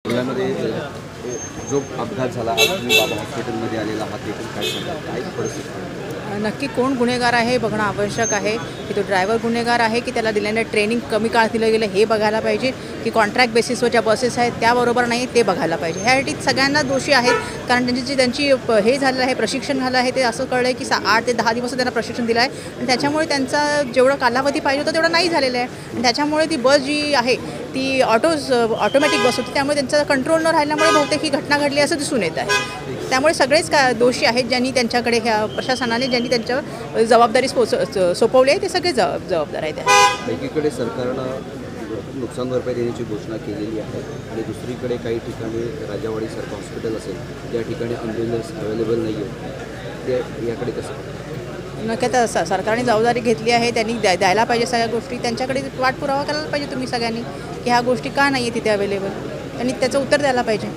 पुण्यामध्ये जो अपघात झाला, तुम्ही बाबा हॉस्पिटलमध्ये आलेला आहात, देखील काय सांगा, काय परिस्थिती? नक्की कोण गुन्हेगार आहे हे बघणं आवश्यक आहे की तो ड्रायव्हर गुन्हेगार आहे की त्याला दिलेलं ट्रेनिंग कमी काळ दिलं गेलं हे बघायला पाहिजे की कॉन्ट्रॅक्ट बेसिसवर ज्या बसेस आहेत त्याबरोबर नाही ते बघायला पाहिजे. ह्यासाठी सगळ्यांना दोषी आहेत कारण त्यांची हे झालेलं आहे, प्रशिक्षण झालं आहे ते असं कळलं आहे की 8 ते 10 दिवस त्यांना प्रशिक्षण दिलं आहे आणि त्याच्यामुळे त्यांचा जेवढा कालावधी पाहिजे होता तेवढा नाही झालेला आहे आणि त्याच्यामुळे ती बस जी आहे ती ऑटोमॅटिक बस होती त्यामुळे त्यांचा कंट्रोल न राहिल्यामुळे बहुतेक ही घटना घडली असं दिसून येत आहे. त्यामुळे सगळेच दोषी आहेत ज्यांनी त्यांच्याकडे ह्या प्रशासनाने ज्यांनी त्यांच्यावर जबाबदारी सोपवली आहे ते सगळे जबाबदार आहेत. एकीकडे सरकारनं नुकसान भरपाई देण्याची घोषणा केलेली आहे आणि दुसरीकडे काही ठिकाणी राजावाडीसारखं हॉस्पिटल असेल त्या ठिकाणी ॲम्ब्युलन्स अवेलेबल नाही आहे, ते याकडे कसं? नक्की आता सरकारने जबाबदारी घेतली आहे, त्यांनी द्यायला पाहिजे सगळ्या गोष्टी, त्यांच्याकडे पाठपुरावा करायला पाहिजे तुम्ही सगळ्यांनी की ह्या गोष्टी का नाही आहे तिथे अवेलेबल, त्यांनी त्याचं उत्तर द्यायला पाहिजे.